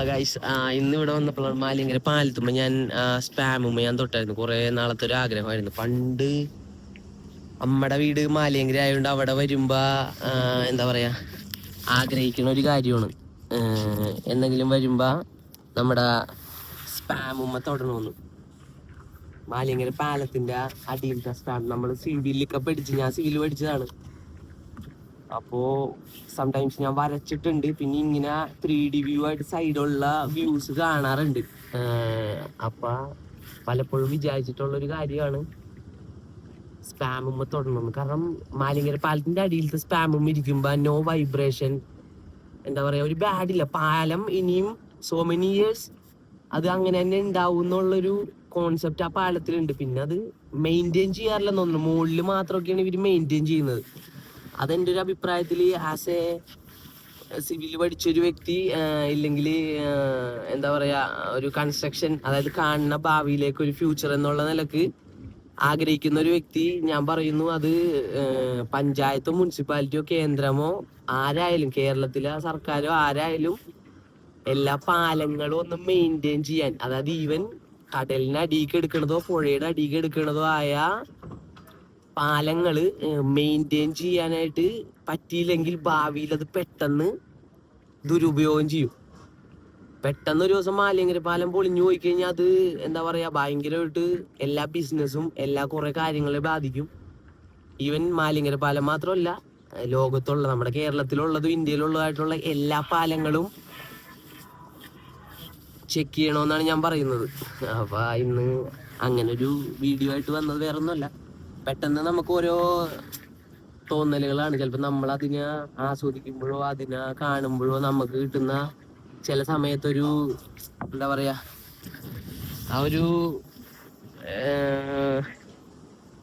Guys, ഇന്ന് ഇവിടെ വന്നപ്പോഴാണ് മാലിങ്കര പാലത്തുമ്പോ ഞാൻ ഞാൻ തൊട്ടായിരുന്നു. കുറെ നാളത്തെ ഒരു ആഗ്രഹമായിരുന്നു. പണ്ട് അമ്മയുടെ വീട് മാലിയങ്കര ആയതുകൊണ്ട് അവിടെ വരുമ്പോ എന്താ പറയാ, ആഗ്രഹിക്കുന്ന ഒരു കാര്യമാണ്. എന്തെങ്കിലും വരുമ്പോ നമ്മുടെ സ്പാമുമ്മ തൊടണമെന്ന്. മാലിയങ്കര പാലത്തിന്റെ അടിയിലത്തെ സ്പാം നമ്മൾ സിവിലൊക്കെ പഠിച്ച്, ഞാൻ സിവിൽ പഠിച്ചതാണ്. അപ്പോ സംടൈംസ് ഞാൻ വരച്ചിട്ടുണ്ട്. പിന്നെ ഇങ്ങനെ 3D വ്യൂ ആയിട്ട് സൈഡുള്ള വ്യൂസ് കാണാറുണ്ട്. അപ്പൊ പലപ്പോഴും വിചാരിച്ചിട്ടുള്ള ഒരു കാര്യമാണ് സ്പാമുമ്മ തൊടണം. കാരണം മാലിങ്കര പാലത്തിന്റെ അടിയിലത്തെ സ്പാമുമ്മ ഇരിക്കുമ്പോ നോ വൈബ്രേഷൻ, എന്താ പറയാ, ഒരു ബാഡില്ല. പാലം ഇനിയും സോ മെനി ഇയേഴ്സ് അത് അങ്ങനെ തന്നെ ഉണ്ടാവും എന്നുള്ളൊരു കോൺസെപ്റ്റ് ആ പാലത്തിലുണ്ട്. പിന്നെ അത് മെയിൻറ്റെയിൻ ചെയ്യാറില്ലെന്ന് തോന്നുന്നു. മുകളിൽ മാത്രമൊക്കെയാണ് ഇവർ മെയിൻറ്റെയിൻ ചെയ്യുന്നത്. അതെൻ്റെ ഒരു അഭിപ്രായത്തിൽ ആസ് എ സിവിൽ പഠിച്ചൊരു വ്യക്തി, ഇല്ലെങ്കിൽ എന്താ പറയാ, ഒരു കൺസ്ട്രക്ഷൻ, അതായത് കാണുന്ന ഭാവിയിലേക്ക് ഒരു ഫ്യൂച്ചർ എന്നുള്ള നിലക്ക് ആഗ്രഹിക്കുന്ന ഒരു വ്യക്തി, ഞാൻ പറയുന്നു അത് പഞ്ചായത്തോ മുനിസിപ്പാലിറ്റിയോ കേന്ദ്രമോ ആരായാലും, കേരളത്തിലെ സർക്കാരോ ആരായാലും എല്ലാ പാലങ്ങളും ഒന്ന് മെയിൻറ്റെയിൻ ചെയ്യാൻ, അതായത് ഈവൻ കടലിന് അടിയിലേക്ക് എടുക്കണതോ പുഴയുടെ അടിയിലേക്ക് എടുക്കണതോ ആയ പാലങ്ങള് മെയിൻറ്റെയിൻ ചെയ്യാനായിട്ട് പറ്റിയില്ലെങ്കിൽ ഭാവിയിൽ അത് പെട്ടെന്ന് ദുരുപയോഗം ചെയ്യും. പെട്ടെന്ന് ഒരു ദിവസം മാലിങ്കര പാലം പൊളിഞ്ഞു പോയി കഴിഞ്ഞാൽ അത് എന്താ പറയാ, ഭയങ്കരമായിട്ട് എല്ലാ ബിസിനസ്സും എല്ലാ കുറെ കാര്യങ്ങളെ ബാധിക്കും. ഈവൻ മാലിങ്കര പാലം മാത്രമല്ല, ലോകത്തുള്ള, നമ്മുടെ കേരളത്തിലുള്ളതും ഇന്ത്യയിലുള്ളതായിട്ടുള്ള എല്ലാ പാലങ്ങളും ചെക്ക് ചെയ്യണമെന്നാണ് ഞാൻ പറയുന്നത്. അപ്പൊ ഇന്ന് അങ്ങനെ ഒരു വീഡിയോ ആയിട്ട് വന്നത് വേറെ ഒന്നുമല്ല. പെട്ടെന്ന് നമുക്ക് ഓരോ തോന്നലുകളാണ്. ചിലപ്പോൾ നമ്മൾ അതിനെ ആസ്വദിക്കുമ്പോഴോ അതിനെ കാണുമ്പോഴോ നമുക്ക് കിട്ടുന്ന ചില സമയത്തൊരു എന്താ പറയാ, ആ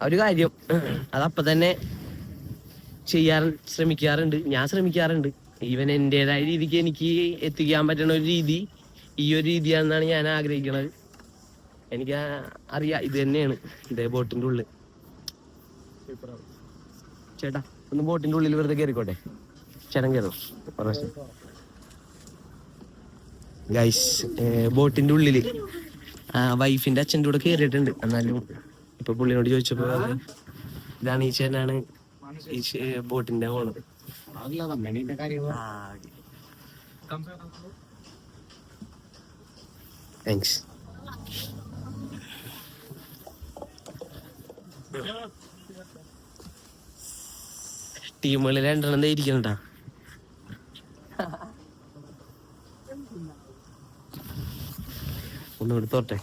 ഒരു കാര്യം അതപ്പം തന്നെ ശ്രമിക്കാറുണ്ട്. ഞാൻ ശ്രമിക്കാറുണ്ട്. ഈവൻ എൻ്റെതായ രീതിക്ക് എനിക്ക് എത്തിക്കാൻ പറ്റുന്ന ഒരു രീതി ഈ ഒരു രീതിയാണെന്നാണ് ഞാൻ ആഗ്രഹിക്കുന്നത്. എനിക്ക് അറിയാം ഇത് തന്നെയാണ്. ഇതേ ബോട്ടിൻ്റെ ഉള്ളിൽ ചേട്ടാ ഒന്ന് ബോട്ടിന്റെ ഉള്ളിൽ വെറുതെ കയറിക്കോട്ടെ. ചേട്ടൻ കയറും ഗൈസ്. ബോട്ടിന്റെ ഉള്ളില് വൈഫിന്റെ അച്ഛൻ്റെ കൂടെ കയറിയിട്ടുണ്ട്. എന്നാലും ഇപ്പൊ പുള്ളിനോട് ചോദിച്ചപ്പോ ഇതാണ് ഈ ചേട്ടനാണ് ഈ ബോട്ടിന്റെ ഓണർ. താങ്ക്സ്. ടീമുകളിൽ രണ്ടെണ്ണം ഇരിക്കണട്ടാ. ഒന്ന് എടുത്തോട്ടെ.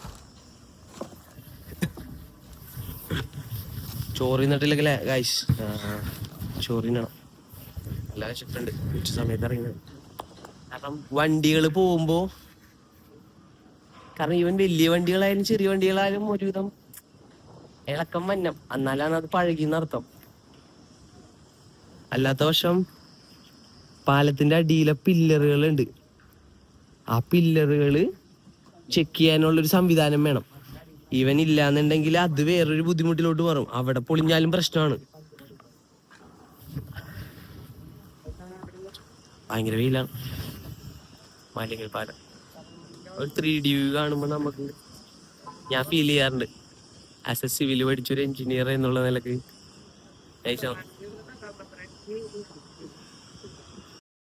ചോറിന്നിട്ടില്ലേ ഗൈസ്? ചോറിനണം. എല്ലാ ഷിഫ്റ്റുണ്ട്. ഉച്ച സമയത്ത് ഇറങ്ങുന്നത്. കാരണം വണ്ടികൾ പോകുമ്പോ, കാരണം ഈവൻ വലിയ വണ്ടികളായാലും ചെറിയ വണ്ടികളായാലും ഒരുവിധം ഇളക്കം വന്നം, എന്നാലാണ് അത് പഴകിന്നർത്ഥം. അല്ലാത്ത പക്ഷം പാലത്തിന്റെ അടിയിലെ പില്ലറുകളുണ്ട്. ആ പില്ലറുകള് ചെക്ക് ചെയ്യാനുള്ളൊരു സംവിധാനം വേണം. ഈവൻ ഇല്ലാന്നുണ്ടെങ്കിൽ അത് വേറൊരു ബുദ്ധിമുട്ടിലോട്ട് മാറും. അവിടെ പൊളിഞ്ഞാലും പ്രശ്നമാണ്. ഭയങ്കര വെയിലാണ് മാലിങ്കര പാലം. ഒരു 3D വ്യൂ കാണുമ്പോൾ നമുക്ക്, ഞാൻ ഫീൽ ചെയ്യാറുണ്ട് ആസ് എ സിവിൽ പഠിച്ചൊരു എഞ്ചിനീയർ എന്നുള്ള നിലക്ക്.